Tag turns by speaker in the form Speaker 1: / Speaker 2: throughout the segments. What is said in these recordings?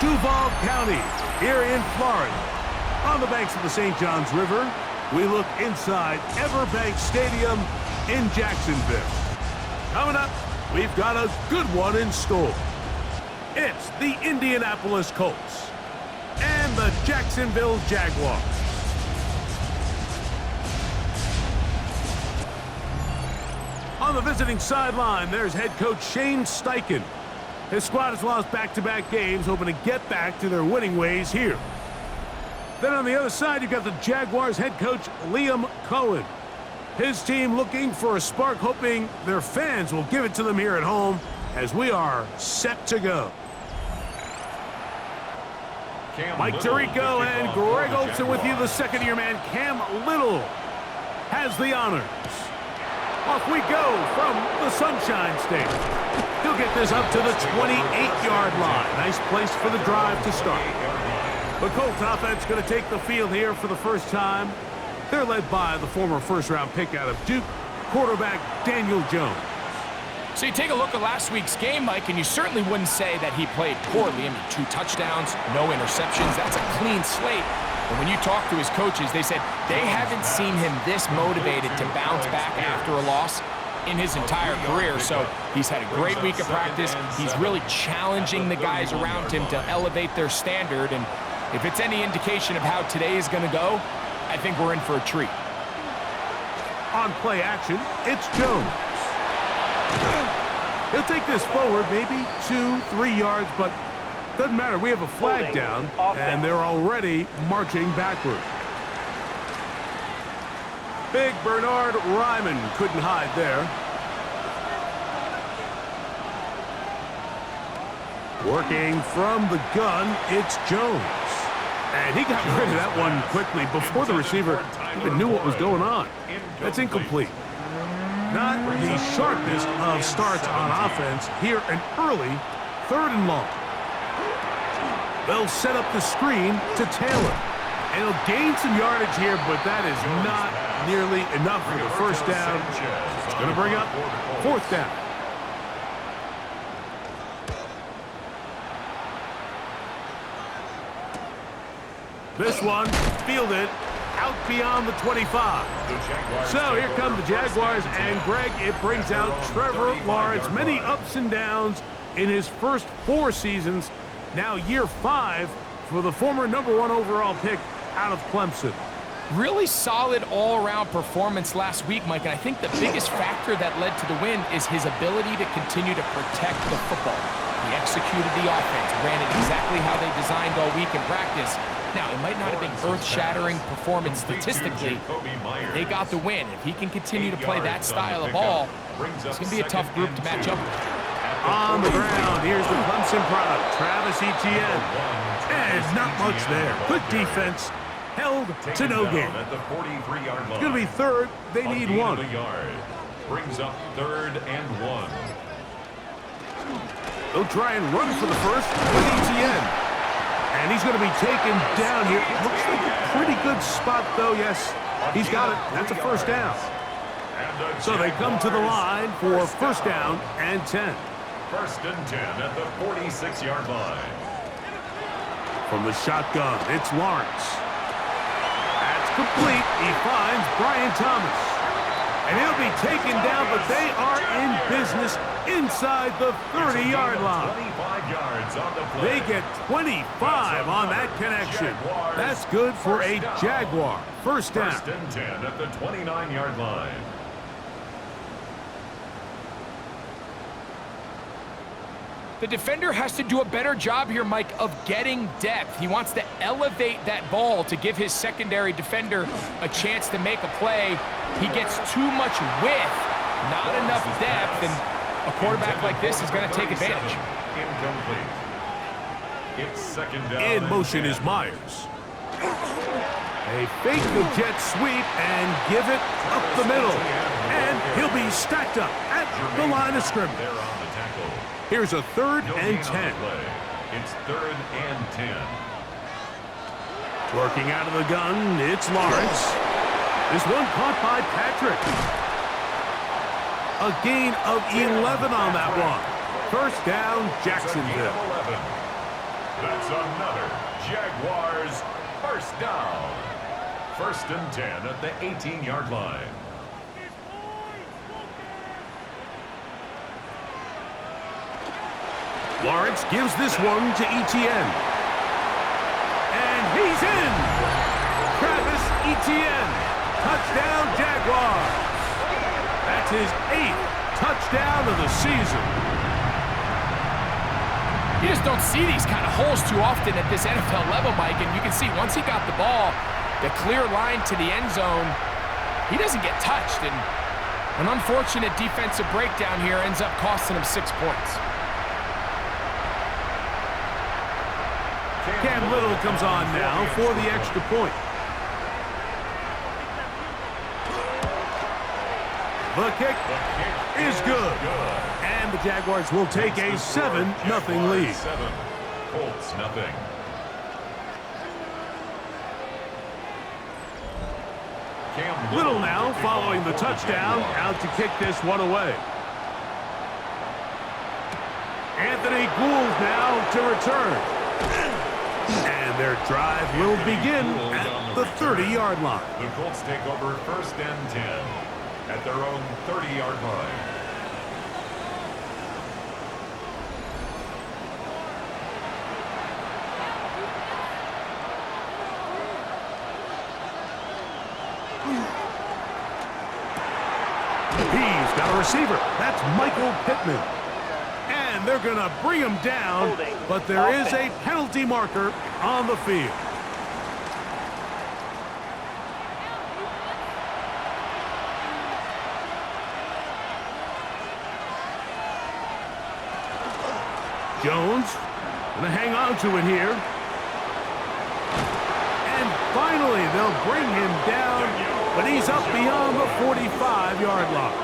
Speaker 1: Duval County, here in Florida. On the banks of the St. Johns River, we look inside Everbank Stadium in Jacksonville. Coming up, we've got a good one in store. It's the Indianapolis Colts and the Jacksonville Jaguars. On the visiting sideline, there's head coach Shane Steichen. His squad has lost back-to-back games, hoping to get back to their winning ways here. Then on the other side, you've got the Jaguars head coach Liam Cohen. His team looking for a spark, hoping their fans will give it to them here at home as we are set to go. Mike Tirico and Greg Olsen with you. The second-year man, Cam Little, has the honors. Off we go from the Sunshine State. He'll get this up to the 28-yard line. Nice place for the drive to start. The Colts offense going to take the field here for the first time. They're led by the former first-round pick out of Duke, quarterback Daniel Jones.
Speaker 2: So you take a look at last week's game, Mike, and you certainly wouldn't say that he played poorly. I mean, 2 touchdowns, no interceptions. That's a clean slate. And when you talk to his coaches, they said they haven't seen him this motivated to bounce back after a loss in his entire career. So he's had a great week of practice. He's really challenging the guys around him to elevate their standard. And if it's any indication of how today is going to go, I think we're in for a treat.
Speaker 1: On play action, it's Jones. He'll take this forward, maybe 2-3 yards, but doesn't matter. We have a flag down, and they're already marching backward. Big Bernard Ryman couldn't hide there. Working from the gun, it's Jones. And he got rid of that one quickly before the receiver even knew what was going on. That's incomplete. Not the sharpest of starts on offense here, an early 3rd and long. They'll set up the screen to Taylor. And he'll gain some yardage here, but that is not nearly enough for the first down. It's going to bring up 4th down. This one fielded out beyond the 25. So here come the Jaguars, and Greg, it brings out Trevor Lawrence. Many ups and downs in his first 4 seasons. Now year 5 for the former #1 overall pick out of Clemson.
Speaker 2: Really solid all-around performance last week, Mike, and I think the biggest factor that led to the win is his ability to continue to protect the football. He executed the offense, ran it exactly how they designed all week in practice. Now, it might not have been earth-shattering performance statistically. They got the win. If he can continue to play that style of ball, it's going to be a tough group to match up with.
Speaker 1: On the ground, here's the Clemson product, Travis Etienne. And not much there. Good defense, held to no gain. It's going to be 3rd. They need 1.
Speaker 3: Brings up 3rd and 1.
Speaker 1: They'll try and run for the first with Etienne. And he's going to be taken down here. Looks like a pretty good spot, though. Yes, he's got it. That's a first down. So they come to the line for 1st down and 10.
Speaker 3: 1st and 10 at the 46-yard line.
Speaker 1: From the shotgun, it's Lawrence. That's complete. He finds Brian Thomas. And he'll be taken down, but they are in business inside the 30-yard line.
Speaker 3: 25 yards on the play.
Speaker 1: They get 25 on that connection. That's good for a Jaguar. 1st down.
Speaker 3: 1st and 10 at the 29-yard line.
Speaker 2: The defender has to do a better job here, Mike, of getting depth. He wants to elevate that ball to give his secondary defender a chance to make a play. He gets too much width, not enough depth, and a quarterback like this is going to take advantage.
Speaker 3: Incomplete. It's 2nd down.
Speaker 1: In motion is Myers. They fake the jet sweep and give it up the middle. And he'll be stacked up at the line of scrimmage. Here's a 3rd and 10.
Speaker 3: It's 3rd and 10.
Speaker 1: Working out of the gun, it's Lawrence. This one caught by Patrick. A gain of 11 on that one. 1st down, Jacksonville.
Speaker 3: That's another Jaguars first down. 1st and 10 at the 18-yard line.
Speaker 1: Lawrence gives this one to Etienne. And he's in! Travis Etienne. Touchdown, Jaguars. That's his 8th touchdown of the season.
Speaker 2: You just don't see these kind of holes too often at this NFL level, Mike, and you can see once he got the ball, the clear line to the end zone, he doesn't get touched, and an unfortunate defensive breakdown here ends up costing him 6 points.
Speaker 1: Cam Little comes on now for the extra point. The kick is good. And the Jaguars will take a 7-0 lead.
Speaker 3: 7, Colts nothing.
Speaker 1: Little now following the touchdown, out to kick this one away. Anthony Gould now to return. And their drive will begin at the 30-yard line.
Speaker 3: The Colts take over 1st and 10 at their own 30-yard line.
Speaker 1: He's got a receiver. That's Michael Pittman. And they're going to bring him down, but there is a penalty marker on the field. Jones going to hang on to it here. And finally, they'll bring him down, but he's up beyond the 45-yard line.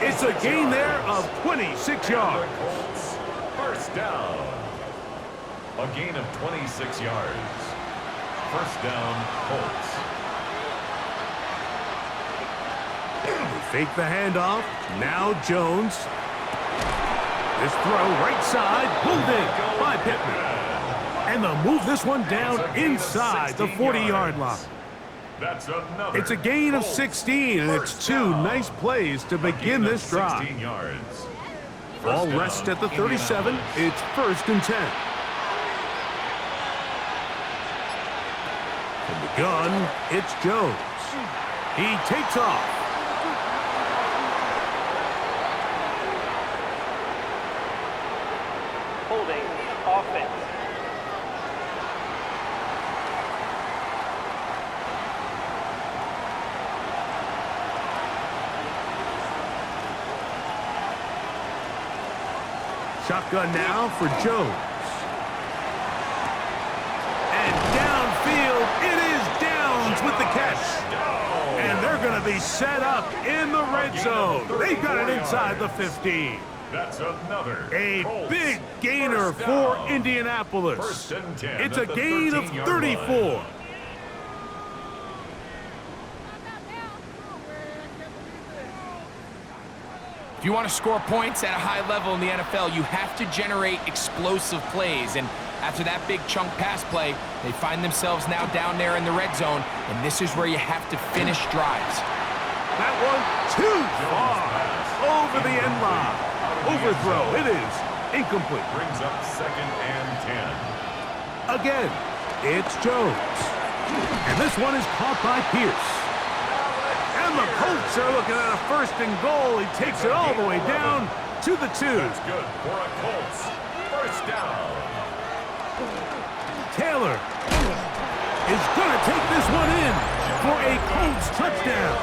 Speaker 1: It's a gain there of 26 yards.
Speaker 3: First down. A gain of 26 yards. First down, Colts.
Speaker 1: Fake the handoff. Now Jones. This throw right side, pulled in by Pittman. And they'll move this one down inside the 40-yard line.
Speaker 3: That's another.
Speaker 1: It's a gain of 16, and it's 2 nice plays to begin this drive.
Speaker 3: 16 yards.
Speaker 1: Ball rests at the 37. It's 1st and 10. From the gun, it's Jones. He takes off.
Speaker 4: Holding offense.
Speaker 1: Shotgun now for Jones. And downfield, it is Downs with the catch. And they're going to be set up in the red zone. They've got it inside the 15.
Speaker 3: That's another.
Speaker 1: A big gainer for Indianapolis.
Speaker 3: 1st and 10
Speaker 1: It's a
Speaker 3: at the
Speaker 1: gain of
Speaker 3: 13-yard
Speaker 1: 34.
Speaker 3: line.
Speaker 2: If you want to score points at a high level in the NFL, you have to generate explosive plays. And after that big chunk pass play, they find themselves now down there in the red zone, and this is where you have to finish drives.
Speaker 1: That one too far. Over the end line. Overthrow. It is incomplete.
Speaker 3: Brings up 2nd and 10.
Speaker 1: Again, it's Jones. And this one is caught by Pierce. And the Colts are looking at a 1st and goal. He takes it all the way down to the 2.
Speaker 3: That's good for a Colts. First down.
Speaker 1: Taylor is going to take this one in for a Colts touchdown.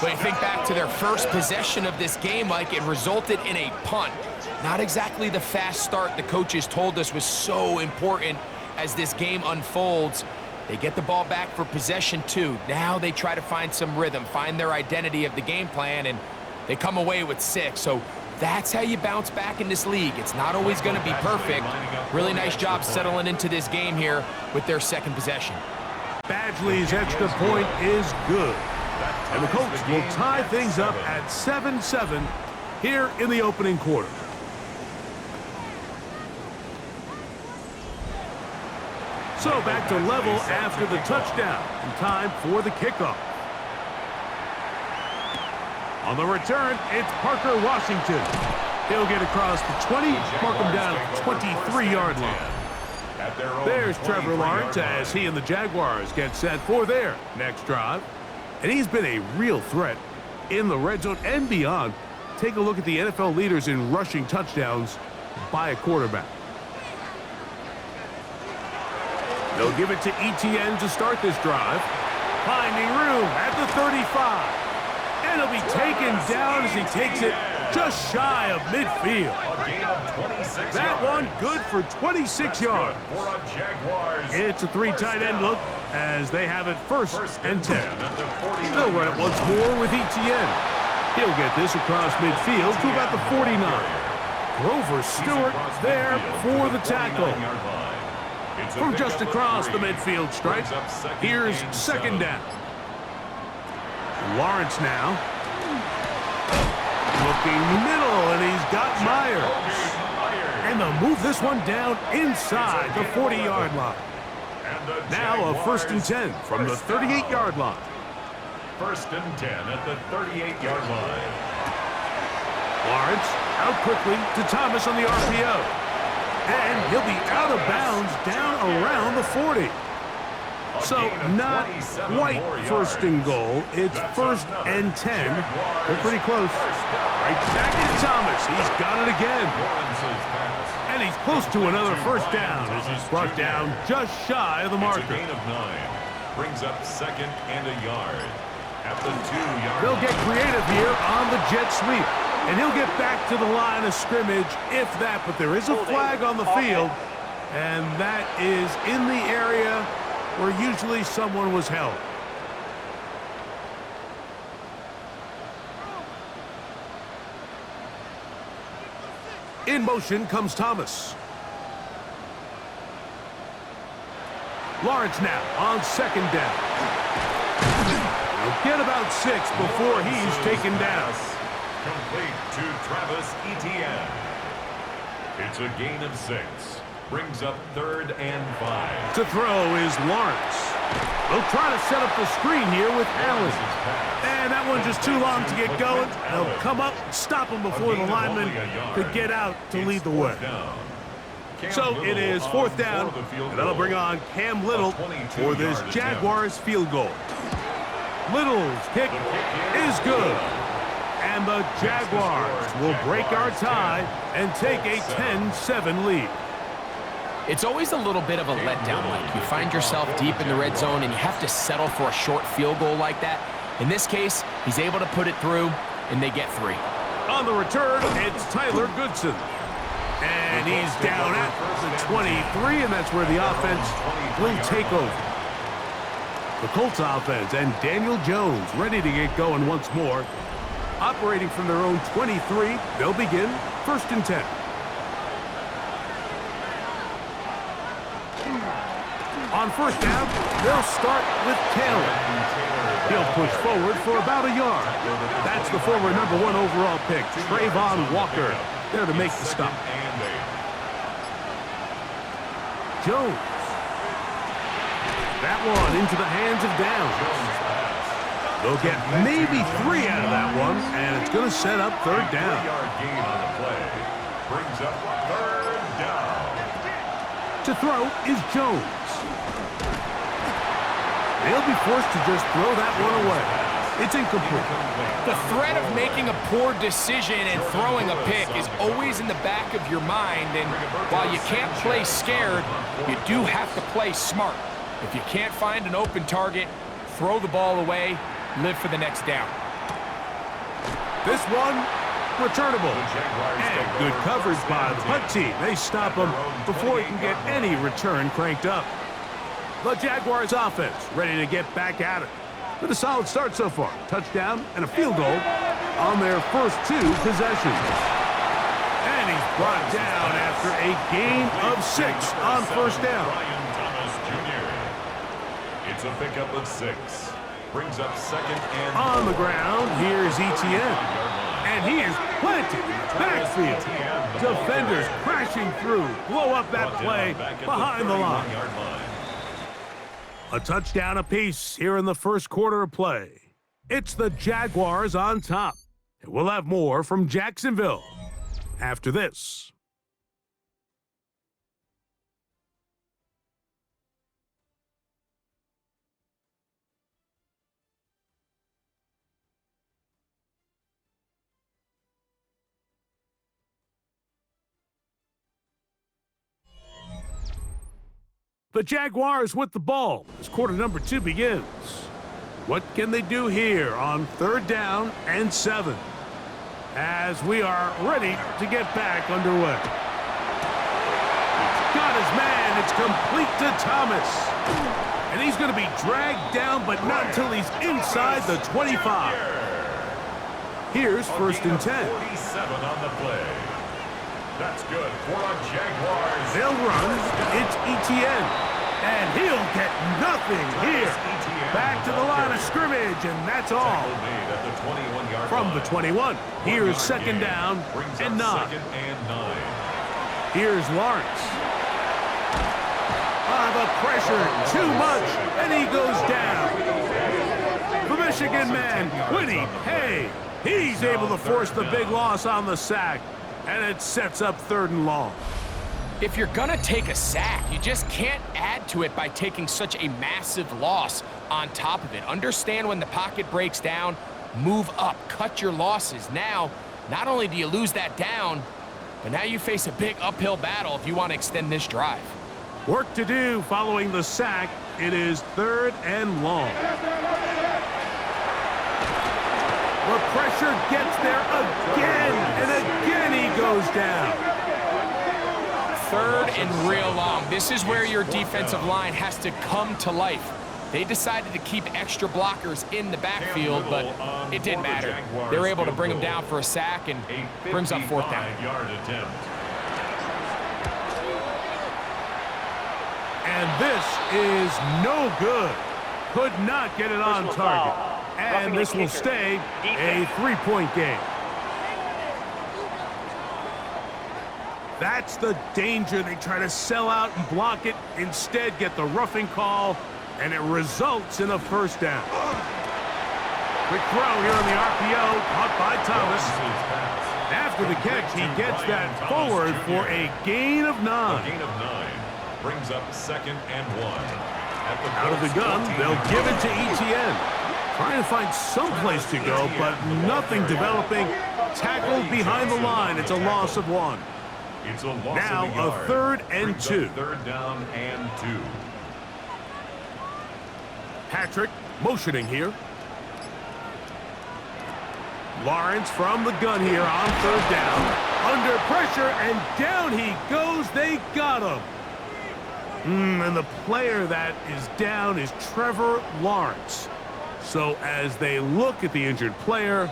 Speaker 2: But you think back to their first possession of this game, Mike, it resulted in a punt. Not exactly the fast start the coaches told us was so important as this game unfolds. They get the ball back for possession 2. Now they try to find some rhythm, find their identity of the game plan, and they come away with 6. So that's how you bounce back in this league. It's not always going to be perfect. Really nice job settling into this game here with their 2nd possession.
Speaker 1: Badgley's extra point is good. And the Colts will tie things up at 7-7 here in the opening quarter. So back to level after the touchdown. And time for the kickoff. On the return, it's Parker Washington. He'll get across the 20, mark him down at the 23-yard line. There's Trevor Lawrence as he and the Jaguars get set for their next drive. And he's been a real threat in the red zone and beyond. Take a look at the NFL leaders in rushing touchdowns by a quarterback. They'll give it to Etienne to start this drive. Finding room at the 35. And he'll be taken down as he takes it just shy of midfield. That one good for 26 yards. It's a three tight end look as they have it first and 10. They'll run it once more with Etienne. He'll get this across midfield to about the 49. Grover Stewart there for the tackle. From just across the midfield stripe, here's second down. Lawrence now. Looking middle, and he's got Myers. And they'll move this one down inside the 40-yard line. Now a first and 10 from the 38-yard line.
Speaker 3: First and 10 at the 38-yard line.
Speaker 1: Lawrence out quickly to Thomas on the RPO. And he'll be out of bounds down around the 40. So not quite first and goal. It's first and 10. They're pretty close. Right back to Thomas. He's got it again. And he's close to another first down as he's brought down just shy of the marker.
Speaker 3: It's a gain of 9. Brings up second and a yard. At the 2-yard
Speaker 1: They'll get creative here on the jet sweep. And he'll get back to the line of scrimmage, if that. But there is a flag on the field. And that is in the area where usually someone was held. In motion comes Thomas. Lawrence now on second down. He'll get about 6 before he's taken down.
Speaker 3: Complete to Travis Etienne. It's a gain of 6. Brings up third and 5.
Speaker 1: To throw is Lawrence. They'll try to set up the screen here with Allen. And that one's just too long to get going. They'll come up, stop him before the lineman could get out to lead the way. So it is fourth down, and that'll bring on Cam Little for this Jaguars field goal. Little's kick is good. And the Jaguars will break our tie and take a 10-7 lead.
Speaker 2: It's always a little bit of a letdown, Mike. You find yourself deep in the red zone and you have to settle for a short field goal like that. In this case, he's able to put it through, and they get 3.
Speaker 1: On the return, it's Tyler Goodson. And he's down at the 23, and that's where the offense will take over. The Colts offense and Daniel Jones ready to get going once more. Operating from their own 23, they'll begin first and 10. On first down, they'll start with Taylor. He'll push forward for about a yard. That's the former #1 overall pick, Trayvon Walker, there to make the stop. Jones. That one into the hands of Downs. They'll get maybe 3 out of that one, and it's going to set up third down.
Speaker 3: Gain on the play. Brings up third down.
Speaker 1: To throw is Jones. They'll be forced to just throw that one away. It's incomplete.
Speaker 2: The threat of making a poor decision and throwing a pick is always in the back of your mind, and while you can't play scared, you do have to play smart. If you can't find an open target, throw the ball away, live for the next down.
Speaker 1: This one, returnable. And good coverage by the punt team. They stop him before he can get any return cranked up. The Jaguars offense ready to get back at it. With a solid start so far. Touchdown and a field goal on their first 2 possessions. And he's brought down after a gain of 6 on first down.
Speaker 3: It's a pickup of 6. Brings up second and
Speaker 1: on the ground, here's Etienne. And he is planted in the backfield. Defenders crashing through. Blow up that play behind the line. A touchdown apiece here in the first quarter of play. It's the Jaguars on top. And we'll have more from Jacksonville after this. The Jaguars with the ball as quarter number 2 begins. What can they do here on 3rd down and 7? As we are ready to get back underway. He's got his man. It's complete to Thomas. And he's going to be dragged down, but not until he's inside the 25. Here's 1st and 10.
Speaker 3: 47 on the play. That's good for the Jaguars.
Speaker 1: They'll run. It's ETN. And he'll get nothing here. Back to the line of scrimmage, and that's all. From the 21, here's 2nd down and 9. Here's Lawrence. The pressure, too much, and he goes down. The Michigan man, Quiddy Hay. He's able to force the big loss on the sack, and it sets up 3rd and long.
Speaker 2: If you're gonna take a sack, you just can't add to it by taking such a massive loss on top of it. Understand when the pocket breaks down, move up, cut your losses. Now, not only do you lose that down, but now you face a big uphill battle if you want to extend this drive.
Speaker 1: Work to do following the sack. It is 3rd and long. The pressure gets there again, and again he goes down.
Speaker 2: 3rd and real long. This is where your defensive line has to come to life. They decided to keep extra blockers in the backfield, but it didn't matter. They were able to bring him down for a sack and brings up 4th down.
Speaker 1: And this is no good. Could not get it on target. And this will stay a 3-point game. That's the danger. They try to sell out and block it. Instead, get the roughing call, and it results in a 1st down. Quick throw here on the RPO, caught by Thomas. After the catch, he gets that forward for a gain of 9.
Speaker 3: A gain of 9 brings up 2nd and 1.
Speaker 1: Out of the gun, they'll give it to ETN. Trying to find some place to go, but nothing developing. Tackled behind the line. It's a loss of 1.
Speaker 3: It's a loss
Speaker 1: now
Speaker 3: of a yard.
Speaker 1: 3rd and 2.
Speaker 3: 3rd down and 2.
Speaker 1: Patrick motioning here. Lawrence from the gun here on 3rd down. Under pressure, and down he goes. They got him. And the player that is down is Trevor Lawrence. So as they look at the injured player,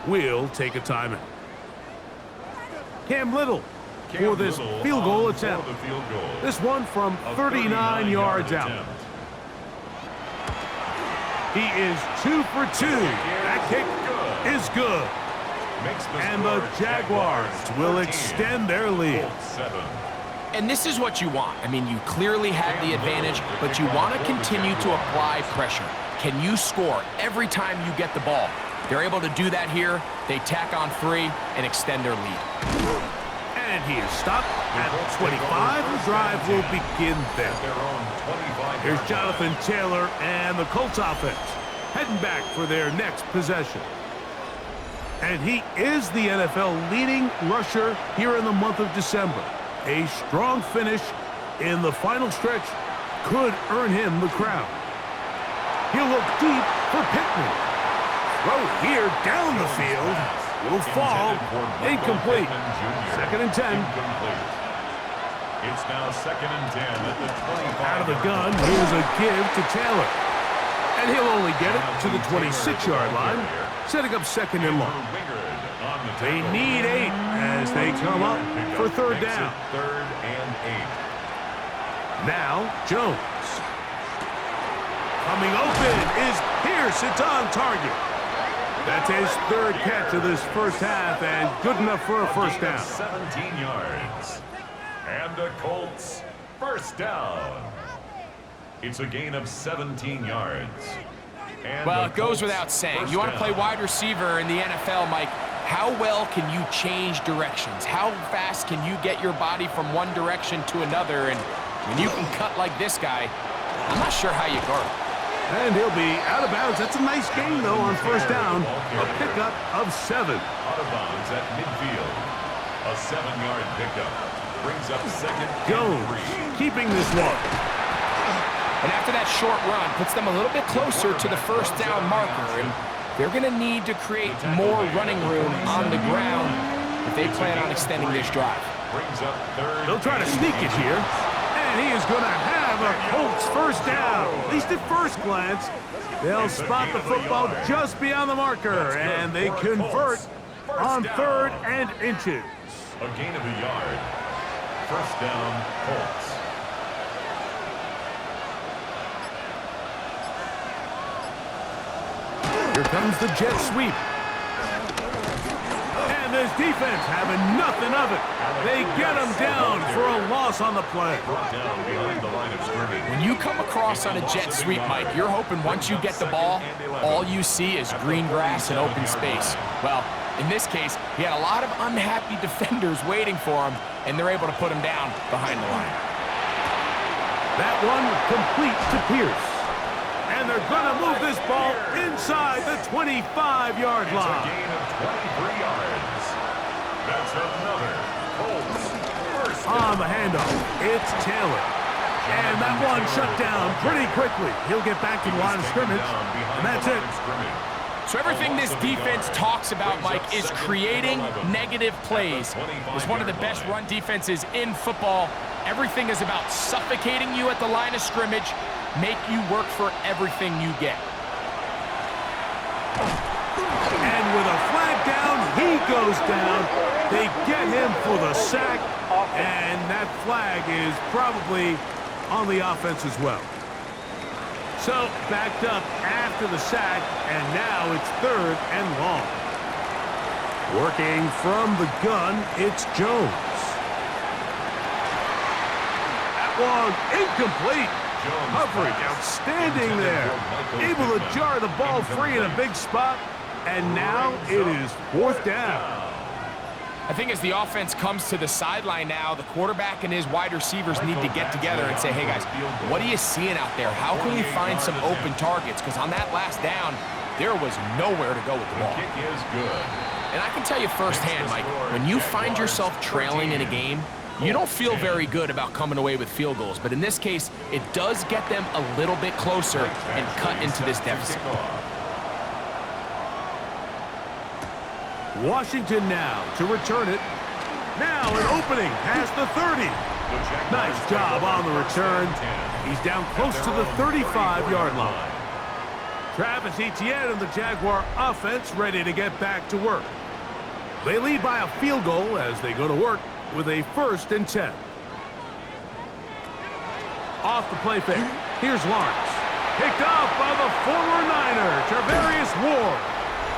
Speaker 1: we'll take a timeout. Cam Little for this field goal attempt. This one from 39 yards out. He is 2 for 2. That kick is good. And the Jaguars will extend their lead.
Speaker 2: And this is what you want. I mean, you clearly had the advantage, but you want to continue to apply pressure. Can you score every time you get the ball? They're able to do that here. They tack on 3 and extend their lead.
Speaker 1: And he is stopped at 25. The drive will begin there. Here's Jonathan Taylor and the Colts offense heading back for their next possession. And he is the NFL leading rusher here in the month of December. A strong finish in the final stretch could earn him the crown. He'll look deep for Pittman. Throw here down the field. Will fall. Incomplete. 2nd and 10.
Speaker 3: It's now 2nd and 10 at the 25.
Speaker 1: Out of the gun, here's a give to Taylor. And he'll only get it to the 26-yard line, setting up 2nd and long. They need 8 as they come up for 3rd down.
Speaker 3: 3rd and 8.
Speaker 1: Now, Jones. Coming open is Pierce. It's on target. That's his 3rd catch of this first half, and good enough for a 1st down.
Speaker 3: 17 yards. And the Colts 1st down. It's a gain of 17 yards. And
Speaker 2: Well,
Speaker 3: the
Speaker 2: it goes
Speaker 3: Colts
Speaker 2: without saying.
Speaker 3: first
Speaker 2: You want to
Speaker 3: down.
Speaker 2: play wide receiver in the NFL, Mike. How well can you change directions? How fast can you get your body from one direction to another? And when you can cut like this guy, I'm not sure how you guard him.
Speaker 1: And he'll be out of bounds. That's a nice gain, though, on first down. A pickup of 7.
Speaker 3: Out of bounds at midfield. A 7-yard pickup. Brings up second and
Speaker 1: Jones
Speaker 3: 3.
Speaker 1: keeping this one.
Speaker 2: And after that short run, puts them a little bit closer to the first down marker. And they're going to need to create more running room on the ground if they plan on extending this drive.
Speaker 3: Brings up third.
Speaker 1: They'll try to sneak it here. And he is going to have a Colts first down. At least at first glance. They'll spot the football just beyond the marker. And they convert on 3rd and inches.
Speaker 3: A gain of a yard. First down, Colts.
Speaker 1: Here comes the jet sweep. And this defense having nothing of it. They get him down for a loss on the play.
Speaker 3: Brought down behind the line of scrimmage.
Speaker 2: When you come across on a jet sweep, Mike, you're hoping once you get the ball, all you see is green grass and open space. Well, in this case, he had a lot of unhappy defenders waiting for him, and they're able to put him down behind the line.
Speaker 1: That one complete to Pierce. And they're going to move this ball inside the 25-yard
Speaker 3: It's a
Speaker 1: line.
Speaker 3: gain of 23 yards. That's another Colts first down.
Speaker 1: On the handoff, it's Taylor. And that one shut down pretty quickly. He'll get back to the line of scrimmage, and that's it.
Speaker 2: So everything this defense talks about, Mike, is creating negative plays. It's one of the best run defenses in football. Everything is about suffocating you at the line of scrimmage, make you work for everything you get.
Speaker 1: And with a flag down, he goes down. They get him for the sack, and that flag is probably on the offense as well. So, backed up after the sack, and now it's 3rd and long. Working from the gun, it's Jones. That one incomplete. Coverage outstanding there. Able to jar the ball free in a big spot, and now it is 4th down.
Speaker 2: I think as the offense comes to the sideline now, the quarterback and his wide receivers need to get together and say, hey guys, what are you seeing out there? How can we find some open targets? Because on that last down, there was nowhere to go with the ball.
Speaker 3: Kick is good.
Speaker 2: And I can tell you firsthand, Mike, when you find yourself trailing in a game, you don't feel very good about coming away with field goals. But in this case, it does get them a little bit closer and cut into this deficit.
Speaker 1: Washington now to return it. Now an opening past the 30. Nice job on the return. He's down close to the 35-yard line. Travis Etienne and the Jaguar offense ready to get back to work. They lead by a field goal as they go to work with a 1st and 10. Off the play fake. Here's Lawrence. Picked off by the former Niner, Tarvarius Ward.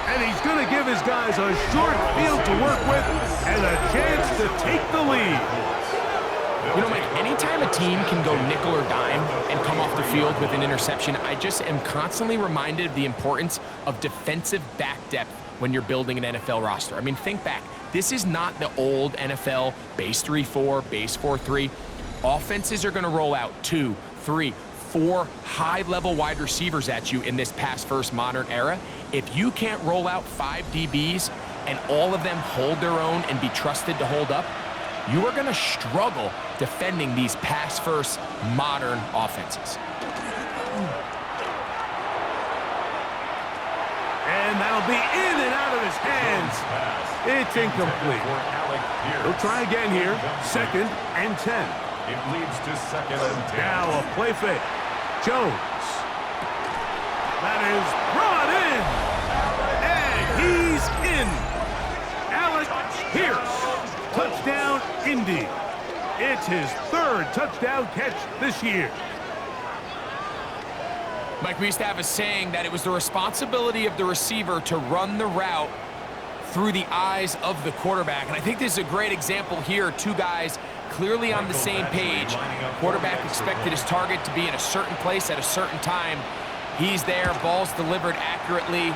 Speaker 1: And he's going to give his guys a short field to work with and a chance to take the lead.
Speaker 2: You know, Mike, anytime a team can go nickel or dime and come off the field with an interception, I just am constantly reminded of the importance of defensive back depth when you're building an NFL roster. I mean, think back. This is not the old NFL base 3-4, base 4-3. Offenses are going to roll out 2, 3, 4 high-level wide receivers at you in this pass-first modern era. If you can't roll out 5 DBs and all of them hold their own and be trusted to hold up, you are going to struggle defending these pass-first modern offenses.
Speaker 1: And that'll be in and out of his hands. It's incomplete. He'll try again here. 2nd and 10.
Speaker 3: It leads to 2nd and 10.
Speaker 1: Now a play fake. Jones. That is brought in. And he's in. Alec Pierce. Touchdown, Indy. It's his 3rd touchdown catch this year.
Speaker 2: Mike, we used to have a saying that it was the responsibility of the receiver to run the route through the eyes of the quarterback. And I think this is a great example here. 2 guys clearly on the same page. Quarterback expected his target to be in a certain place at a certain time. He's there, ball's delivered accurately.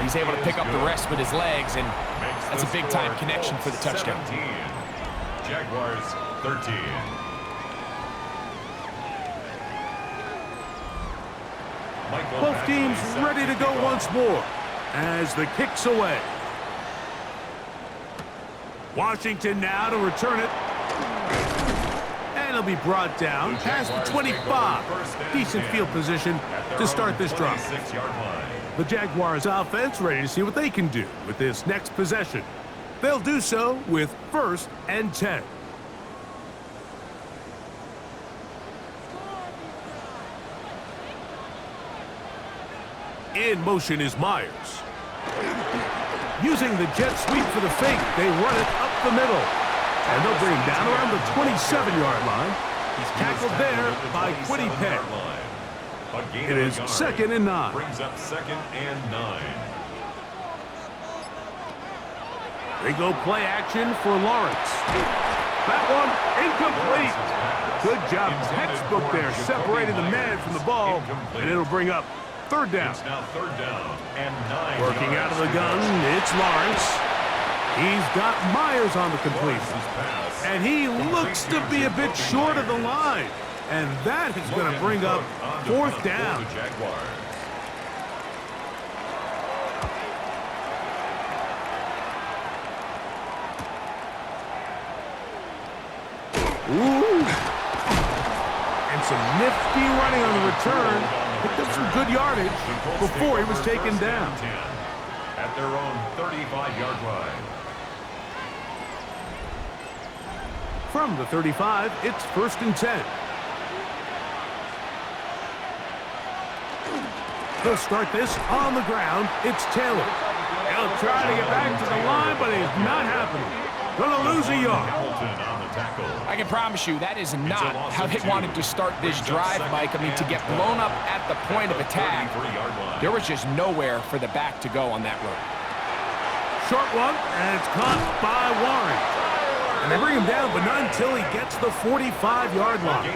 Speaker 2: He's able to pick up the rest with his legs, and that's a big-time connection for the touchdown.
Speaker 3: 17. Jaguars 13.
Speaker 1: Both teams ready to go once more as the kick's away. Washington now to return it. And it'll be brought down past the 25. Decent field position to start this drive. The Jaguars offense ready to see what they can do with this next possession. They'll do so with 1st and 10. In motion is Myers. Using the jet sweep for the fake, they run it up the middle. And they'll bring him down around the 27-yard line. He's tackled there by Quiddy Penn. It is 2nd and 9.
Speaker 3: Brings up 2nd and 9.
Speaker 1: They go play action for Lawrence. That one incomplete. Good job, textbook there, separating the man from the ball, and it'll bring up 3rd down.
Speaker 3: It's now 3rd down and 9.
Speaker 1: Working out of the gun, it's Lawrence. He's got Myers on the completion. And he looks to be a bit short of the line. And that is going to bring up 4th down. Ooh. And some nifty running on the return. Picked up some good yardage before he was taken down.
Speaker 3: At their own 35-yard line.
Speaker 1: From the 35, it's 1st and 10. They'll start this on the ground. It's Taylor. He'll try to get back to the line, but it's not happening. Gonna lose a yard.
Speaker 2: I can promise you that is not how they wanted to start this drive, Mike. I mean, to get blown up at the point of attack, there was just nowhere for the back to go on that run.
Speaker 1: Short one, and it's caught by Warren. And they bring him down, but not until he gets the 45-yard line.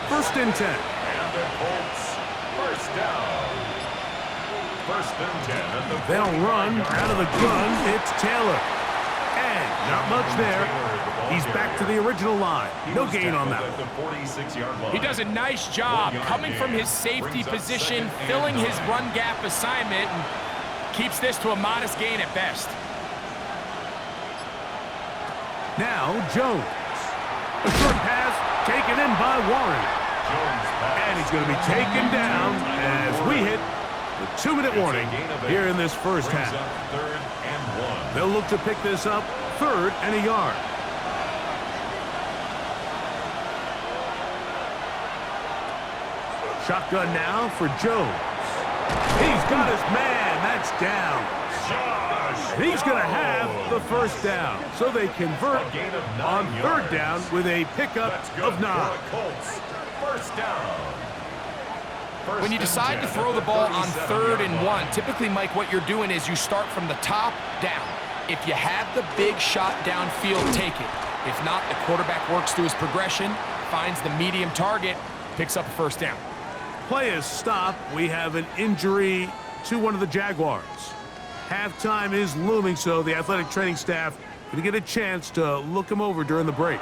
Speaker 1: 1st and 10.
Speaker 3: And the Colts, 1st down. 1st and 10.
Speaker 1: They'll run out of the gun. It's Taylor. And not much there. He's back to the original line. No gain on that one.
Speaker 2: He does a nice job coming from his safety position, filling his run gap assignment, and keeps this to a modest gain at best.
Speaker 1: Now Jones. A short pass taken in by Warren. And he's going to be taken down as we hit the 2-minute warning here in this first half. They'll look to pick this up 3rd and a yard. Shotgun now for Jones. He's got his man. That's down. And he's going to have the 1st down. So they convert on 3rd down with a pickup of 9.
Speaker 3: 1st down.
Speaker 2: When you decide to throw the ball on 3rd and 1, typically, Mike, what you're doing is you start from the top down. If you have the big shot downfield, take it. If not, the quarterback works through his progression, finds the medium target, picks up a 1st down.
Speaker 1: Play is stopped. We have an injury to one of the Jaguars. Halftime is looming, so the athletic training staff going to get a chance to look him over during the break.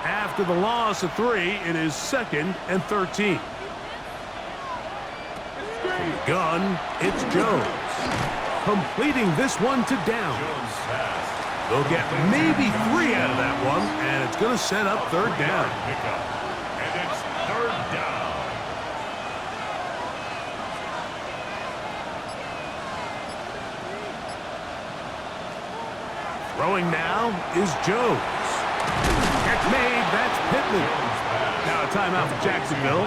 Speaker 1: After the loss of 3, it is 2nd and 13. From the gun, it's Jones. Completing this one to Downs. They'll get maybe 3 out of that one, and it's going to set up 3rd down.
Speaker 3: And it's 3rd down.
Speaker 1: Throwing now is Jones. Catch made, that's Pittman. Now a timeout for Jacksonville.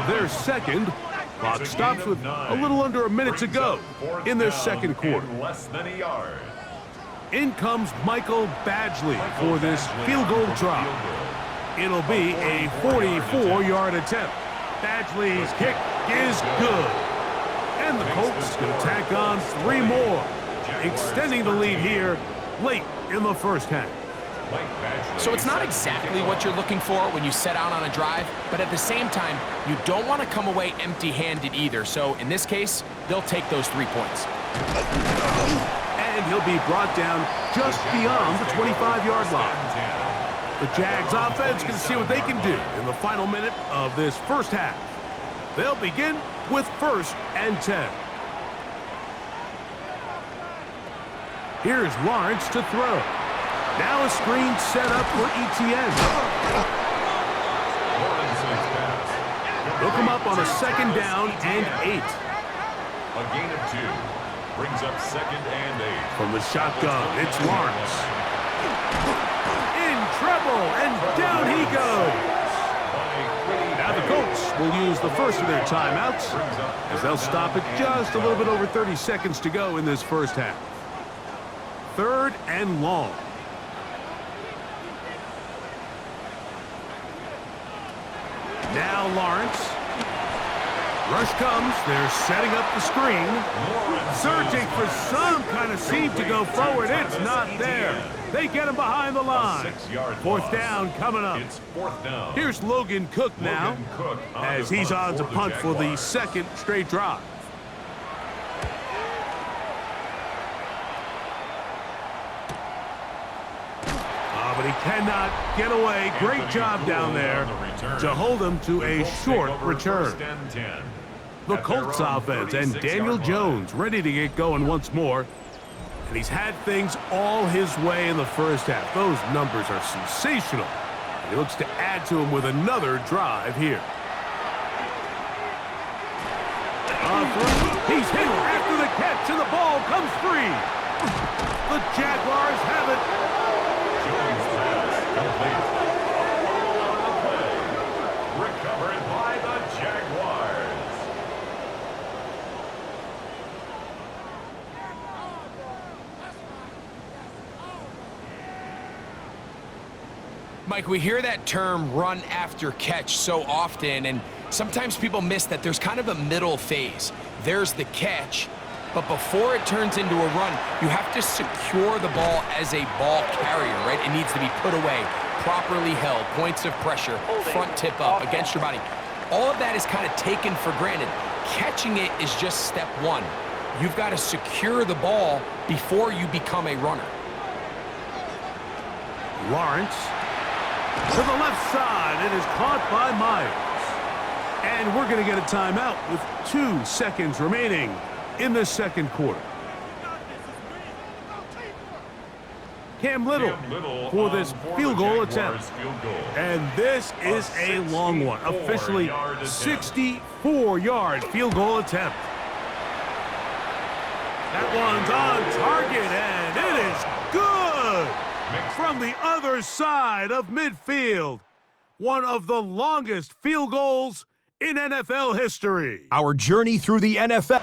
Speaker 1: Their 2nd. Clock stops with a little under a minute to go in their 2nd quarter.
Speaker 3: Less than a yard.
Speaker 1: In comes Michael Badgley for this field goal try. It'll be a 44-yard attempt. Badgley's kick is good. And the Colts going to tack on 3 more, extending the lead here late in the first half.
Speaker 2: So it's not exactly what you're looking for when you set out on a drive, but at the same time, you don't want to come away empty-handed either. So in this case, they'll take those 3 points.
Speaker 1: And he'll be brought down just beyond the 25-yard line. The Jags offense can see what they can do in the final minute of this first half. They'll begin with 1st and 10. Here's Lawrence to throw. Now a screen set up for ETN. They'll come up on a 2nd down and 8.
Speaker 3: A gain of 2 brings up 2nd and 8.
Speaker 1: From the shotgun, it's Lawrence. In trouble, and down he goes. Now the Colts will use the first of their timeouts as they'll stop it just a little bit over 30 seconds to go in this first half. 3rd and long. Now Lawrence. Rush comes. They're setting up the screen. Searching for some kind of seam to go forward. It's not there. They get him behind the line. 4th down coming up.
Speaker 3: It's 4th down.
Speaker 1: Here's Logan Cook now as he's on to punt for the 2nd straight drive. But he cannot get away. Great job down there to hold him to a short return. The Colts offense and Daniel Jones ready to get going once more. And he's had things all his way in the first half. Those numbers are sensational. And he looks to add to them with another drive here. He's hit after the catch, and the ball comes free. The Jaguars have it.
Speaker 3: Recovered by the Jaguars.
Speaker 2: Mike, we hear that term run after catch so often, and sometimes people miss that there's kind of a middle phase. There's the catch, but before it turns into a run, you have to secure the ball as a ball carrier, right? It needs to be put away, properly held, points of pressure, front tip up against your body. All of that is kind of taken for granted. Catching it is just step 1. You've got to secure the ball before you become a runner.
Speaker 1: Lawrence to the left side. It is caught by Myers. And we're going to get a timeout with 2 seconds remaining in the 2nd quarter. Cam Little for this field goal attempt. And this is a long one. Officially 64-yard field goal attempt. That one's on target, and it is good from the other side of midfield. One of the longest field goals in NFL history.
Speaker 5: Our journey through the NFL.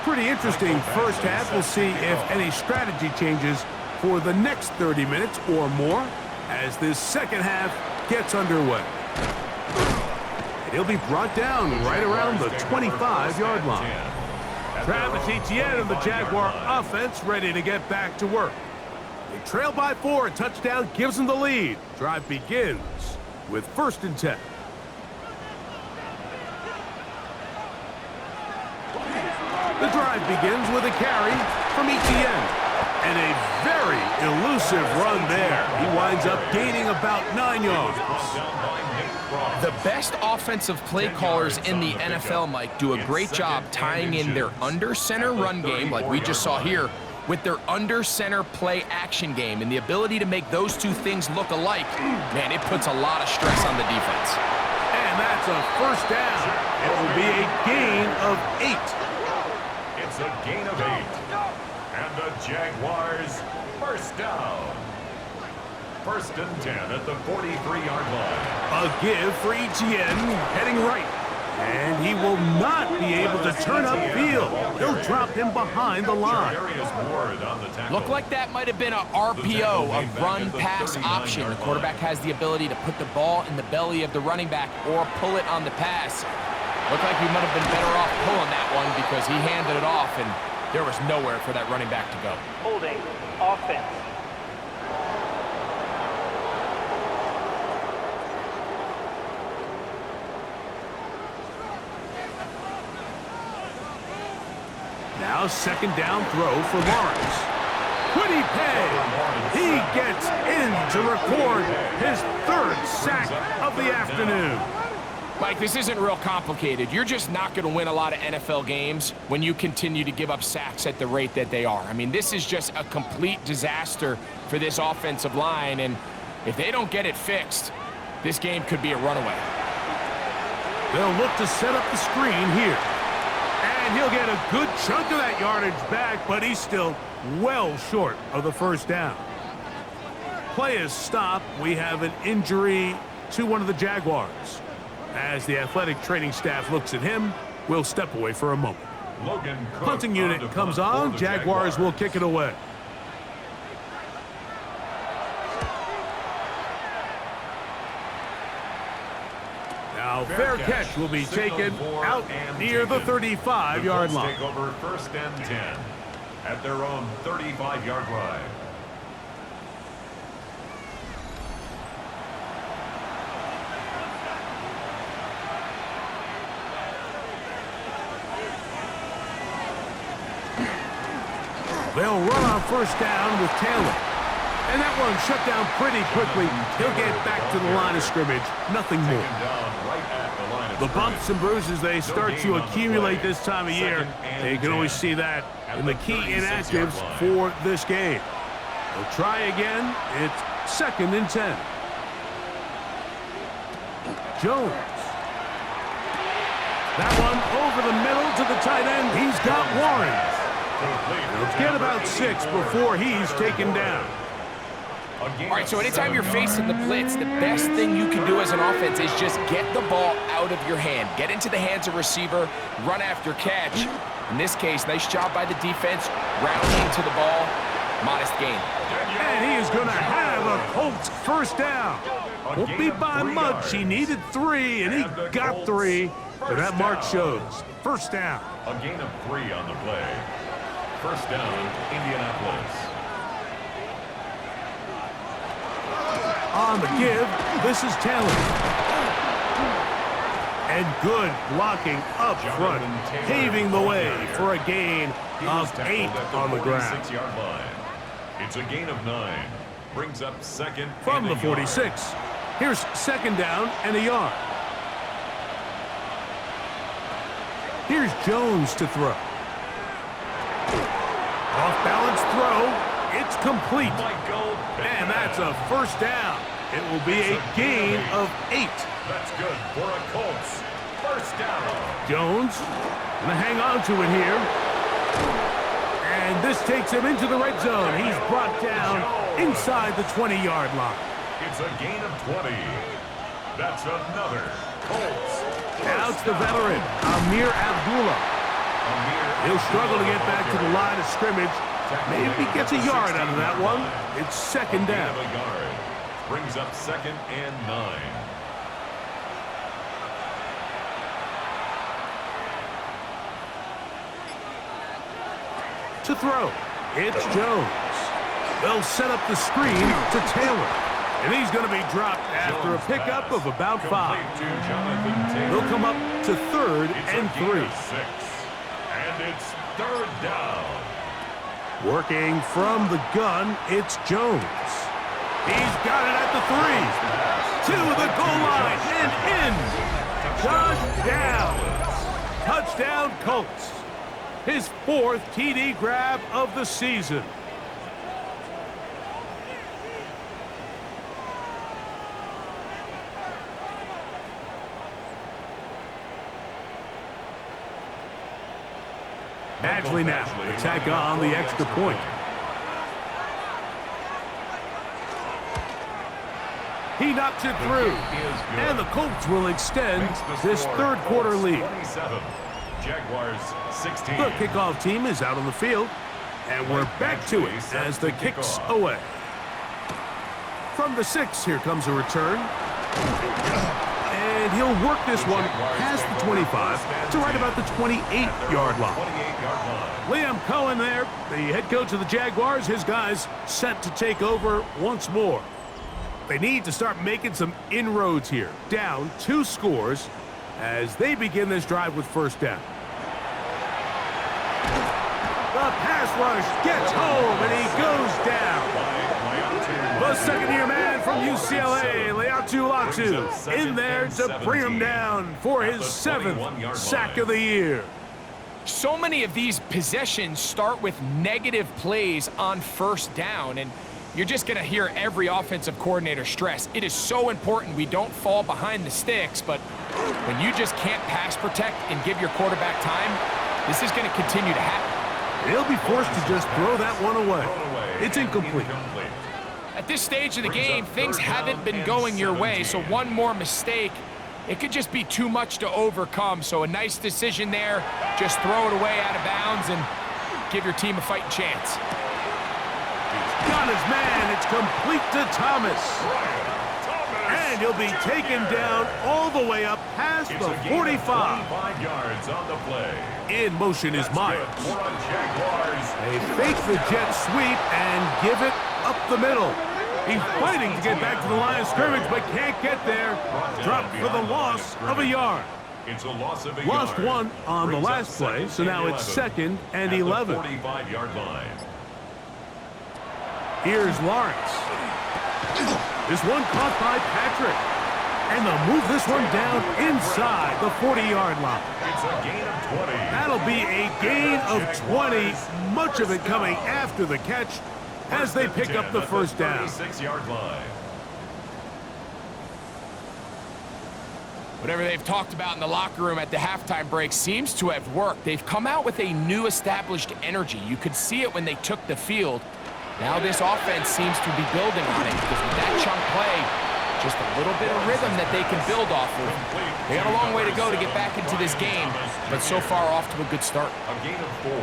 Speaker 1: Pretty interesting first half. We'll see if any strategy changes for the next 30 minutes or more as this second half gets underway. And he'll be brought down right around the 25-yard line. Travis Etienne and the Jaguar offense ready to get back to work. They trail by 4. A touchdown gives them the lead. Drive begins with 1st and 10. The drive begins with a carry from Etienne. And a very elusive run there. He winds up gaining about 9 yards.
Speaker 2: The best offensive play callers in the NFL, Mike, do a great job tying in their under-center run game, like we just saw here, with their under-center play action game. And the ability to make those 2 things look alike, man, it puts a lot of stress on the defense.
Speaker 1: And that's a 1st down. It will be a gain of 8.
Speaker 3: It's a gain of 8. And the Jaguars 1st down. 1st and 10 at the 43-yard line.
Speaker 1: A give for Etienne, heading right. And he will not be able to turn upfield. He'll drop him behind the line.
Speaker 2: Looked like that might have been a RPO, a run-pass option. The quarterback has the ability to put the ball in the belly of the running back or pull it on the pass. Looked like he might have been better off pulling that one because he handed it off, and there was nowhere for that running back to go.
Speaker 4: Holding offense.
Speaker 1: Now second down throw for Lawrence. Quiddy Pay. He gets in to record his third sack of the afternoon.
Speaker 2: Mike, this isn't real complicated. You're just not going to win a lot of NFL games when you continue to give up sacks at the rate that they are. I mean, this is just a complete disaster for this offensive line, and if they don't get it fixed, this game could be a runaway.
Speaker 1: They'll look to set up the screen here. And he'll get a good chunk of that yardage back, but he's still well short of the first down. Play is stopped. We have an injury to one of the Jaguars. As the athletic training staff looks at him, we'll step away for a moment. Punting unit comes on. Jaguars will kick it away. Now, fair catch will be taken out near the 35-yard line.
Speaker 3: Take over first and 10 at their own 35-yard line.
Speaker 1: They'll run on first down with Taylor. And that one shut down pretty quickly. He'll get back to the line of scrimmage. Nothing more. The bumps and bruises, they start to accumulate this time of year. You can always see that in the key inactives for this game. They'll try again. It's second and 10. Jones. That one over the middle to the tight end. He's got Warren. He'll get about 6 before he's taken down.
Speaker 2: All right, so anytime you're facing the blitz, the best thing you can do as an offense is just get the ball out of your hand. Get into the hands of receiver, run after catch. In this case, nice job by the defense, rounding to the ball, modest gain.
Speaker 1: And he is going to have a Colts first down. Won't be by much. He needed 3, and he got 3. But that mark shows. First down.
Speaker 3: A gain of 3 on the play. First down, Indianapolis.
Speaker 1: On the give, this is Taylor. And good blocking up front, paving the way for a gain of 8 on the ground.
Speaker 3: It's a gain of 9. Brings up second
Speaker 1: From the 46. Here's second down and a yard. Here's Jones to throw. Off-balance throw. It's complete. And that's a first down. It will be a gain of 8.
Speaker 3: That's good for a Colts. First down.
Speaker 1: Jones gonna hang on to it here. And this takes him into the red zone. He's brought down inside the 20-yard line.
Speaker 3: It's a gain of 20. That's another Colts.
Speaker 1: Now it's the veteran, Amir Abdullah. He'll struggle to get back to the line of scrimmage. Maybe he gets a yard out of that one. It's second down.
Speaker 3: Brings up second and 9.
Speaker 1: To throw, it's Jones. They'll set up the screen to Taylor. And he's going to be dropped after a pickup of about 5. They'll come up to third and 3.
Speaker 3: And it's third down.
Speaker 1: Working from the gun, it's Jones. He's got it at the 3. To the goal line and in. Touchdown. Touchdown, Colts. His 4th TD grab of the season. Badgley now, attack on the extra point. He knocks it through, and the Colts will extend this third quarter lead.
Speaker 3: Jaguars 16.
Speaker 1: The kickoff team is out on the field, and we're back to it as the kicks away. From the 6, here comes a return. And he'll work this one past the 25 to right about the 28-yard line. Liam Cohen there, the head coach of the Jaguars. His guys set to take over once more. They need to start making some inroads here. Down 2 scores as they begin this drive with first down. The pass rush gets home, and he goes down. The second-year man from UCLA, Latu, in there to bring him down for his 7th sack of the year.
Speaker 2: So many of these possessions start with negative plays on first down, and you're just going to hear every offensive coordinator stress. It is so important we don't fall behind the sticks, but when you just can't pass protect and give your quarterback time, this is going to continue to happen.
Speaker 1: They'll be forced to just throw that one away. It's incomplete.
Speaker 2: At this stage of the game, things haven't been going your way, so one more mistake, it could just be too much to overcome. So a nice decision there. Just throw it away out of bounds and give your team a fighting chance.
Speaker 1: Got his man. It's complete to Thomas. And he'll be taken down all the way up past the 45.
Speaker 3: Yards on the play.
Speaker 1: In motion is Myers. They fake the jet sweep and give it up the middle. He's fighting to get back to the line of scrimmage, but can't get there. Dropped for the loss of a yard.
Speaker 3: It's a loss of a
Speaker 1: Lost
Speaker 3: yard.
Speaker 1: one on the last play, so now it's 2nd and 11.
Speaker 3: 45-yard line.
Speaker 1: Here's Lawrence. This one caught by Patrick. And they'll move this one down inside the 40-yard line.
Speaker 3: It's a gain of 20.
Speaker 1: That'll be a gain of 20, much of it coming after the catch as they pick up the first down.
Speaker 3: 36-yard line.
Speaker 2: Whatever they've talked about in the locker room at the halftime break seems to have worked. They've come out with a new established energy. You could see it when they took the field. Now this offense seems to be building on it because with that chunk play, just a little bit of rhythm that they can build off of. They got a long way to go to get back into this game, but so far off to a good start.
Speaker 3: A gain of 4.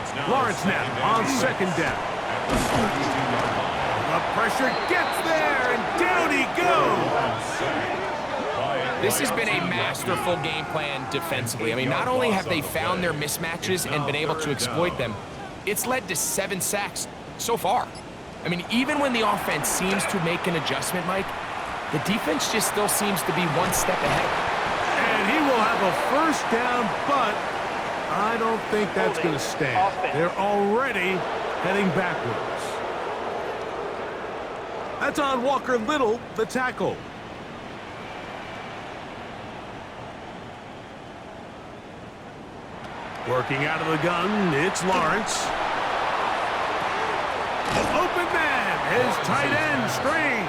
Speaker 3: It's now
Speaker 1: Lawrence now on 2nd down.
Speaker 3: At the 32-yard line.
Speaker 1: The pressure gets there, and down he goes.
Speaker 2: This has been a masterful game plan defensively. I mean, not only have they found their mismatches and been able to exploit them, it's led to 7 sacks so far. I mean, even when the offense seems to make an adjustment, Mike, the defense just still seems to be one step ahead.
Speaker 1: And he will have a first down, but I don't think that's going to stand. They're already heading backwards. That's on Walker Little, the tackle. Working out of the gun, it's Lawrence. Open man, his tight end strange.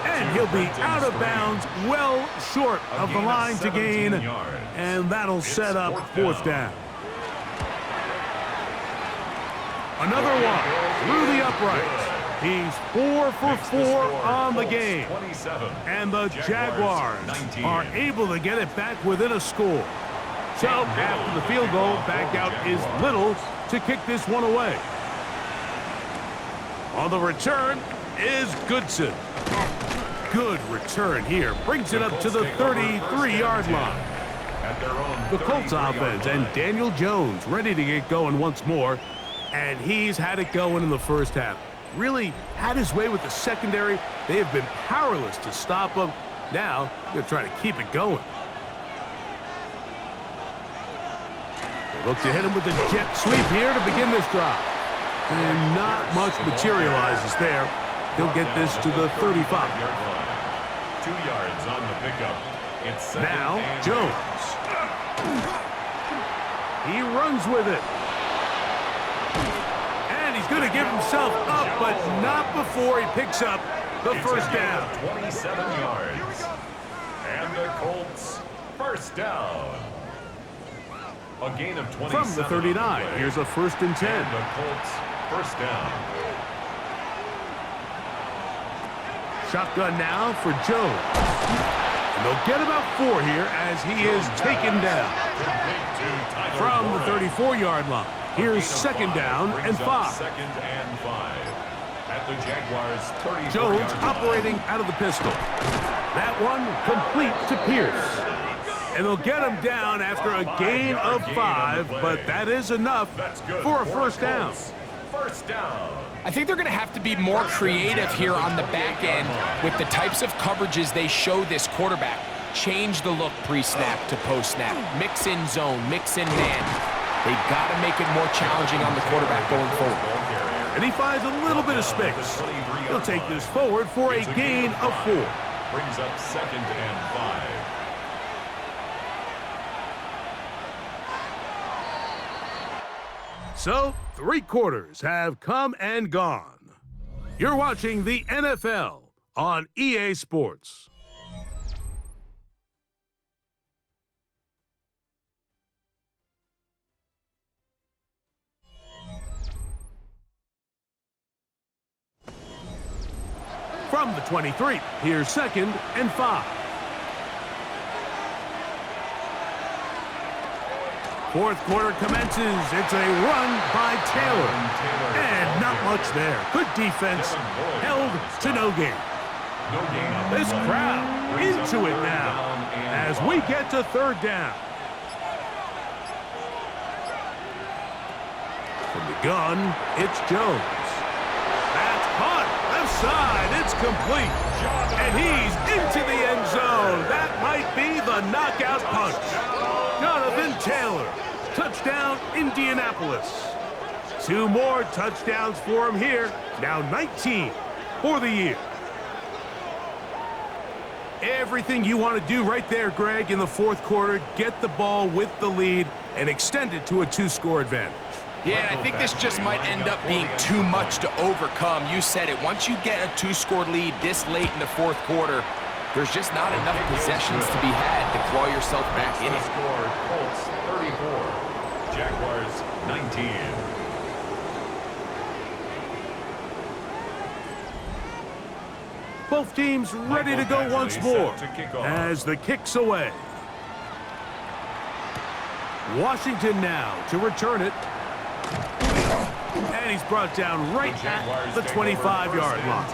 Speaker 1: And he'll be out of bounds, well short of the line to gain. And that'll set up 4th down. Another one through the uprights. He's 4 for 4 on the game. And the Jaguars are able to get it back within a score. So after the field goal, back out is Little to kick this one away. On the return is Goodson. Good return here. Brings it up to the 33-yard line. The Colts offense and Daniel Jones ready to get going once more. And he's had it going in the first half. Really had his way with the secondary. They have been powerless to stop him. Now they're trying to keep it going. They look to hit him with the jet sweep here to begin this drive. And not much materializes there. He'll get this to the 35.
Speaker 3: 2 yards on the pickup. It's
Speaker 1: now Jones. He runs with it. And he's going to give himself up, but not before he picks up the first down.
Speaker 3: 27 yards. And the Colts first down. A gain of 27.
Speaker 1: From the 39, here's a 1st and 10.
Speaker 3: And the Colts first down.
Speaker 1: Shotgun now for Jones. And they'll get about 4 here as he is taken down. From the 34-yard line, here's 2nd down and 5.
Speaker 3: 2nd and 5. At the Jaguars' 34-yard
Speaker 1: Jones
Speaker 3: line.
Speaker 1: operating out of the pistol. That one complete to Pierce. And they'll get him down after a gain of 5, but that is enough for a first down.
Speaker 3: First down.
Speaker 2: I think they're going to have to be more creative here on the back end with the types of coverages they show this quarterback. Change the look pre-snap to post-snap. Mix in zone, mix in man. They got to make it more challenging on the quarterback going forward.
Speaker 1: And he finds a little bit of space. He'll take this forward for a gain of 4.
Speaker 3: Brings up 2nd and 5.
Speaker 1: So, 3 quarters have come and gone. You're watching the NFL on EA Sports. From the 23, here's 2nd and 5. 4th quarter commences. It's a run by Taylor. And not much there. Good defense. Held to no gain. This crowd into it now as we get to 3rd down. From the gun, it's Jones. That's caught. Left side. It's complete. And he's into the end zone. That might be the knockout punch. Jonathan Taylor. Touchdown, Indianapolis. 2 more touchdowns for him here. Now 19 for the year. Everything you want to do right there, Greg, in the 4th quarter. Get the ball with the lead and extend it to a 2-score advantage.
Speaker 2: Yeah, and I think this just might end up being too much to overcome. You said it. Once you get a 2-score lead this late in the 4th quarter, there's just not enough possessions to be had to claw yourself back in it.
Speaker 3: Score, Colts 34, Jaguars 19.
Speaker 1: Both teams ready to go once more as the kick's away. Washington now to return it. And he's brought down right at the 25-yard line.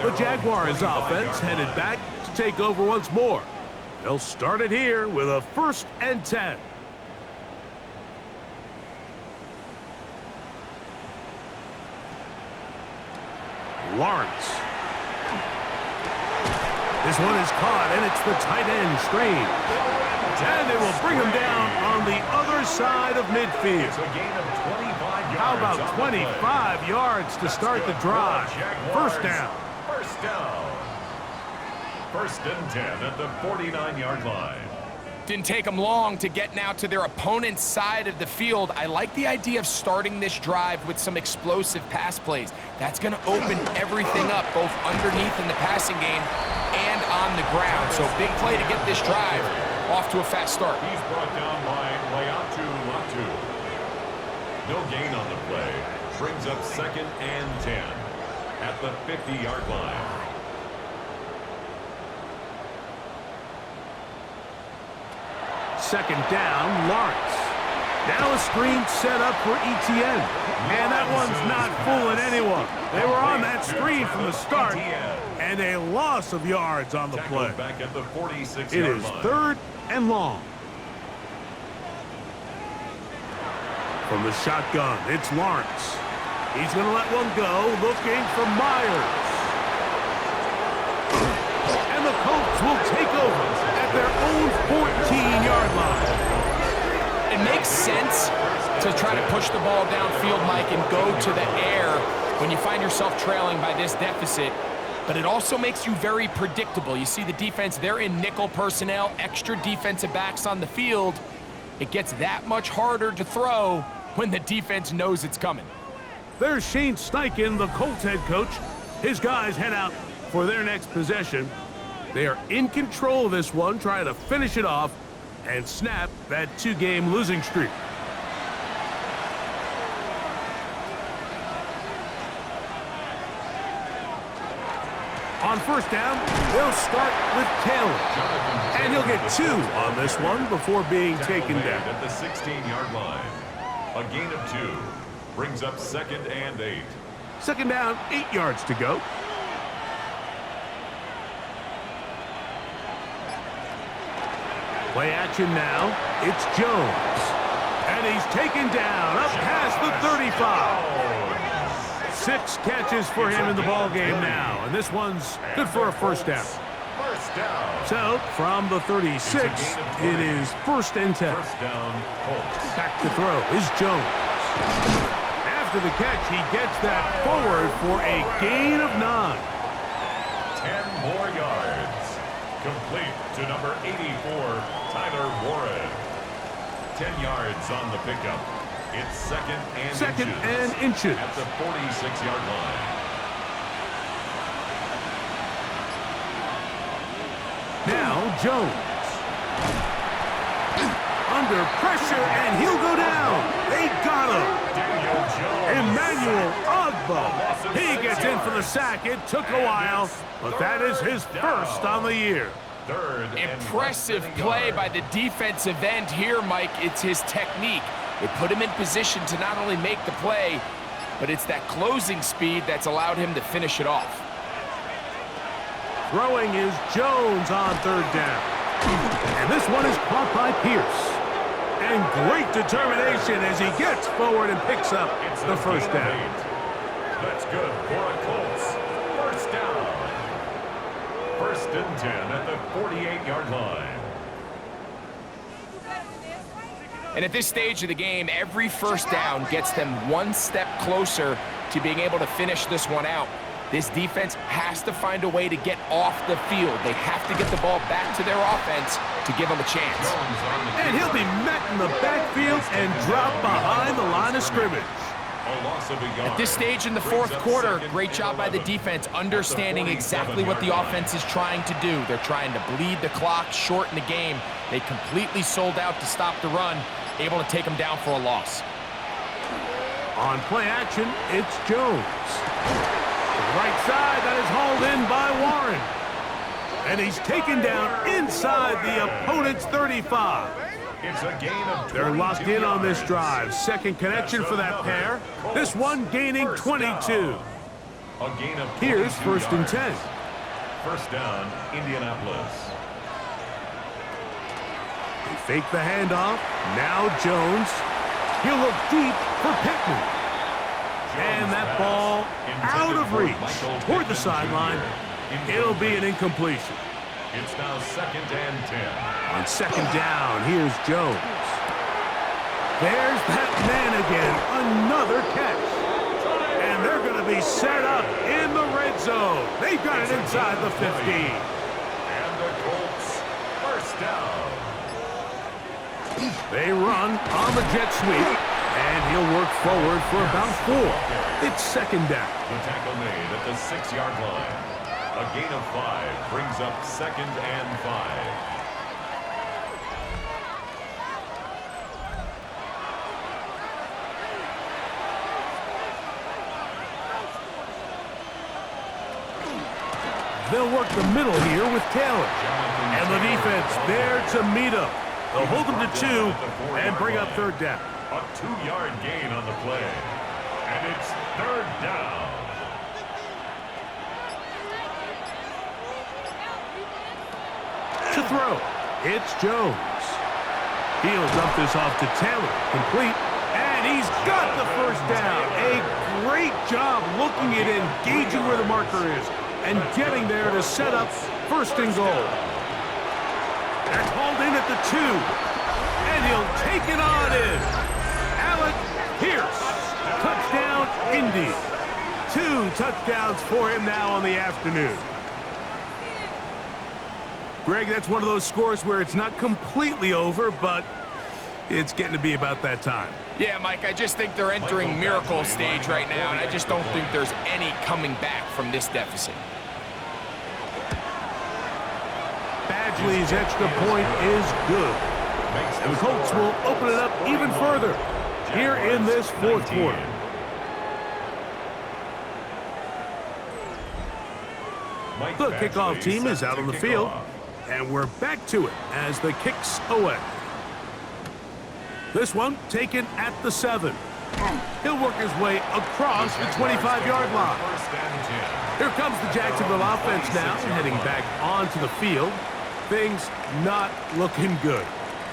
Speaker 1: The Jaguars offense headed back to take over once more. They'll start it here with a 1st and 10. Lawrence. This one is caught, and it's the tight end screen. And they will bring him down on the other side of midfield.
Speaker 3: It's a gain of 25 yards.
Speaker 1: How about 25 yards to start the drive? 1st down.
Speaker 3: 1st down. 1st and 10 at the 49-yard line.
Speaker 2: Didn't take them long to get now to their opponent's side of the field. I like the idea of starting this drive with some explosive pass plays. That's going to open everything up, both underneath in the passing game and on the ground. So big play to get this drive off to a fast start.
Speaker 3: He's brought down by Latu. No gain on the play. Brings up 2nd and 10 at the 50-yard line.
Speaker 1: Second down, Lawrence. Now a screen set up for ETN. And that one's not fooling anyone. They were on that screen from the start. And a loss of yards on the play.
Speaker 3: Back at the 46-yard
Speaker 1: It is
Speaker 3: line.
Speaker 1: 3rd and long. From the shotgun, it's Lawrence. He's going to let one go, looking for Myers. And the Colts will take over at their own 14-yard line.
Speaker 2: It makes sense to try to push the ball downfield, Mike, and go to the air when you find yourself trailing by this deficit. But it also makes you very predictable. You see the defense, they're in nickel personnel, extra defensive backs on the field. It gets that much harder to throw when the defense knows it's coming.
Speaker 1: There's Shane Steichen, the Colts head coach. His guys head out for their next possession. They are in control of this one, trying to finish it off and snap that 2-game losing streak. On 1st down, they'll start with Taylor. And he'll get 2 on this one before being taken down.
Speaker 3: At the 16-yard line. A gain of 2. Brings up 2nd and 8.
Speaker 1: 2nd down, 8 yards to go. Play action now. It's Jones. And he's taken down up past the 35. 6 catches for him in the ball game now. And this one's good for a 1st down.
Speaker 3: First down.
Speaker 1: So, from the 36, it is 1st and 10.
Speaker 3: First down, Colts.
Speaker 1: Back to throw is Jones. After the catch, he gets that forward for a gain of 9.
Speaker 3: 10 more yards. Complete to number 84, Tyler Warren. 10 yards on the pickup. It's second and inches at the 46-yard line.
Speaker 1: Now Jones. Under pressure, and he'll go down. They got him. Emmanuel Ogba. He gets in for the sack. It took a while, but that is his first on the year.
Speaker 2: Impressive play by the defensive end here, Mike. It's his technique. It put him in position to not only make the play, but it's that closing speed that's allowed him to finish it off.
Speaker 1: Throwing is Jones on 3rd down. And this one is caught by Pierce. And great determination as he gets forward and picks up the first down.
Speaker 3: That's good for a Colts. First down. 1st and 10 at the 48-yard line.
Speaker 2: And at this stage of the game, every first down gets them one step closer to being able to finish this one out. This defense has to find a way to get off the field. They have to get the ball back to their offense to give them a chance.
Speaker 1: And he'll be met in the backfield and dropped behind the line of scrimmage.
Speaker 2: At this stage in the 4th quarter, great job by the defense, understanding exactly what the offense is trying to do. They're trying to bleed the clock, shorten the game. They completely sold out to stop the run, able to take them down for a loss.
Speaker 1: On play action, it's Jones. To the right side, that is hauled in by Warren. And he's taken down inside the opponent's 35.
Speaker 3: It's a gain of 22.
Speaker 1: They're locked in on this drive. Second connection for that pair. This one gaining 22.
Speaker 3: A gain of 22
Speaker 1: Here's 1st and 10.
Speaker 3: First down, Indianapolis.
Speaker 1: They fake the handoff. Now Jones. He'll look deep for Pittman. And that ball out of reach toward the sideline. It'll be an incompletion.
Speaker 3: It's now 2nd and 10.
Speaker 1: On 2nd down, here's Jones. There's that man again. Another catch. And they're going to be set up in the red zone. They've got it inside the 15.
Speaker 3: And the Colts, first down.
Speaker 1: They run on the jet sweep. And he'll work forward for about 4. It's 2nd down.
Speaker 3: The tackle made at the 6-yard line. A gain of 5 brings up 2nd and 5.
Speaker 1: They'll work the middle here with Taylor. And the defense there to meet him. They'll hold him to 2 and bring up 3rd down.
Speaker 3: A 2-yard gain on the play. And it's 3rd down.
Speaker 1: To throw, it's Jones. He'll dump this off to Taylor, complete, and he's got the first down. A great job looking at engaging where the marker is and getting there to set up 1st and goal. That's hauled in at the 2, and he'll take it on in. Alec Pierce, touchdown Indy. 2 touchdowns for him now on the afternoon. Greg, that's one of those scores where it's not completely over, but it's getting to be about that time.
Speaker 2: Yeah, Mike, I just think they're entering miracle stage right now, and I just don't think there's any coming back from this deficit.
Speaker 1: Badgley's extra point is good. And the Colts will open it up even further here in this 4th quarter. The kickoff team is out on the field. And we're back to it as the kicks away. This one taken at the 7. He'll work his way across the 25-yard line. Here comes the Jacksonville offense now, heading back onto the field. Things not looking good.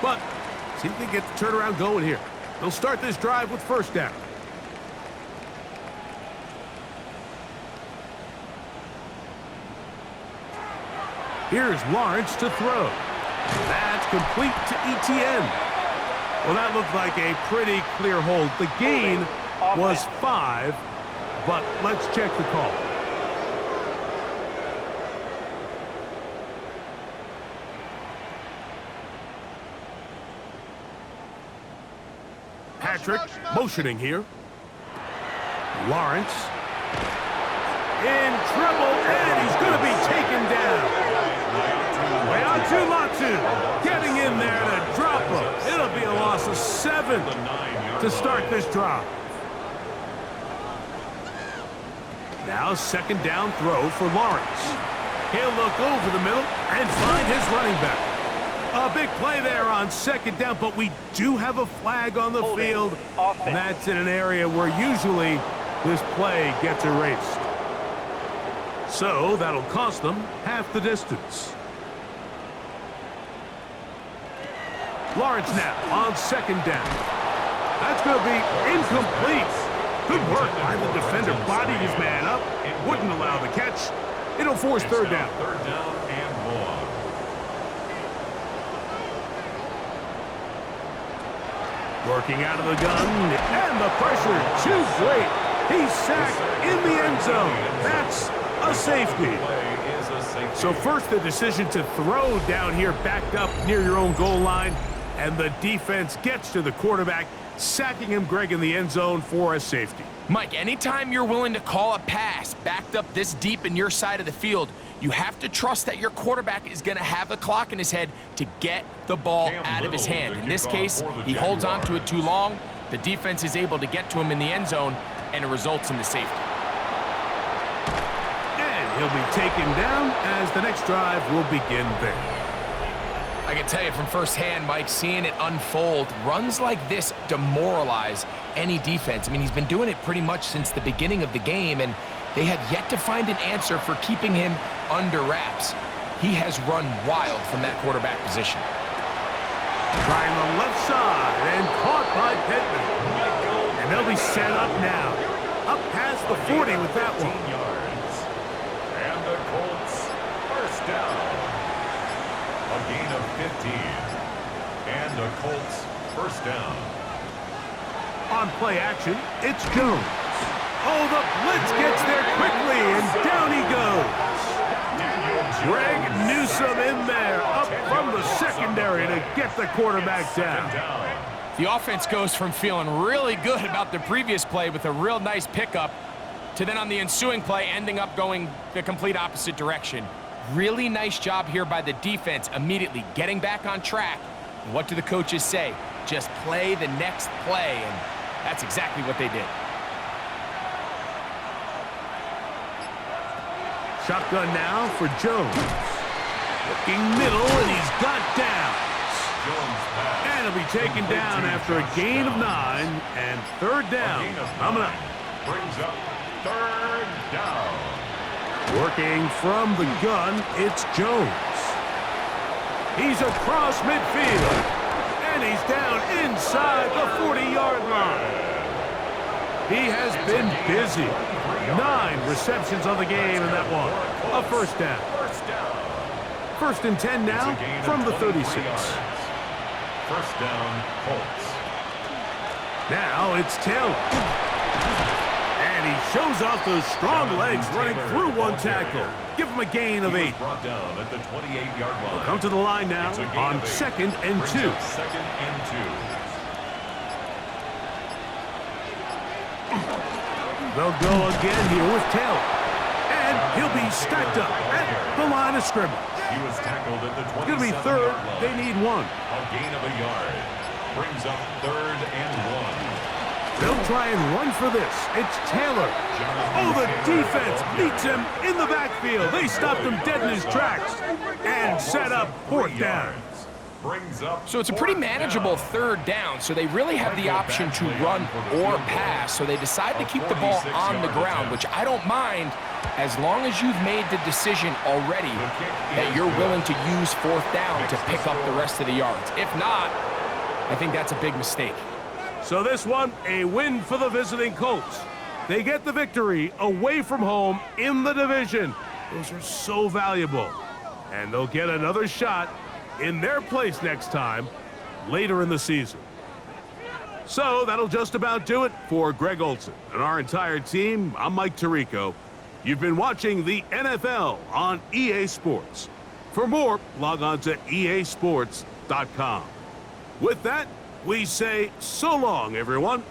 Speaker 1: But see if they get the turnaround going here. They'll start this drive with 1st down. Here's Lawrence to throw. That's complete to ETN. Well, that looked like a pretty clear hold. The gain was 5, but let's check the call. Patrick motioning here. Lawrence in trouble, and he's going to be taken down. Latu getting in there to drop him. It'll be a loss of 7 to start this drive. Now second down throw for Lawrence. He'll look over the middle and find his running back. A big play there on second down, but we do have a flag on the field. And that's in an area where usually this play gets erased. So that'll cost them half the distance. Lawrence now on second down. That's going to be incomplete. Good work by the defender. Bodied his man up. Wouldn't allow the catch. It'll force third down.
Speaker 3: Third down and 1.
Speaker 1: Working out of the gun. And the pressure too great. He's sacked in the end zone. That's a safety. So first the decision to throw down here backed up near your own goal line. And the defense gets to the quarterback, sacking him, Greg, in the end zone for a safety.
Speaker 2: Mike, anytime you're willing to call a pass backed up this deep in your side of the field, you have to trust that your quarterback is going to have the clock in his head to get the ball out of his hand. In this case, he holds on to it too long. The defense is able to get to him in the end zone, and it results in the safety.
Speaker 1: And he'll be taken down as the next drive will begin there.
Speaker 2: I can tell you from firsthand, Mike, seeing it unfold, runs like this demoralize any defense. I mean, he's been doing it pretty much since the beginning of the game, and they have yet to find an answer for keeping him under wraps. He has run wild from that quarterback position.
Speaker 1: Trying the left side and caught by Pittman. And they'll be set up now. Up past the 40 with that one.
Speaker 3: Yards. And the Colts first down. A gain of 15. And the Colts first down.
Speaker 1: On play action, it's Jones. Oh, the blitz gets there quickly, and down he goes. Greg Newsome in there, up from the secondary to get the quarterback down.
Speaker 2: The offense goes from feeling really good about the previous play with a real nice pickup to then on the ensuing play ending up going the complete opposite direction. Really nice job here by the defense, immediately getting back on track. And what do the coaches say? Just play the next play, and that's exactly what they did.
Speaker 1: Shotgun now for Jones. Looking middle, and he's got downs. And he'll be taken down after a gain of 9 and third down. Coming up.
Speaker 3: Brings up third down.
Speaker 1: Working from the gun, it's Jones. He's across midfield. And he's down inside the 40-yard line. He has been busy. 9 receptions on the game in that one. A first down. First and 10 now from the 36.
Speaker 3: First down, Colts.
Speaker 1: Now it's Taylor. And he shows off those strong legs running through one tackle. Give him a gain of 8.
Speaker 3: Brought down at the 28-yard line.
Speaker 1: Come to the line now on second and 2.
Speaker 3: Second and 2.
Speaker 1: They'll go again here with Taylor. And he'll be stacked up at the line of scrimmage.
Speaker 3: He was tackled at the 27-yard line.
Speaker 1: It's going to be third. They need 1.
Speaker 3: A gain of a yard. Brings up third and 1.
Speaker 1: They'll try and run for this. It's Taylor. Oh, the defense meets him in the backfield. They stopped him dead in his tracks and set up fourth down.
Speaker 2: So it's a pretty manageable third down, so they really have the option to run or pass. So they decide to keep the ball on the ground, which I don't mind as long as you've made the decision already that you're willing to use fourth down to pick up the rest of the yards. If not, I think that's a big mistake.
Speaker 1: So this one, a win for the visiting Colts. They get the victory away from home in the division. Those are so valuable. and they'll get another shot in their place next time later in the season. So that'll just about do it for Greg Olson and our entire team. I'm Mike Tirico. You've been watching the NFL on EA Sports. For more, log on to easports.com. With that, we say so long, everyone.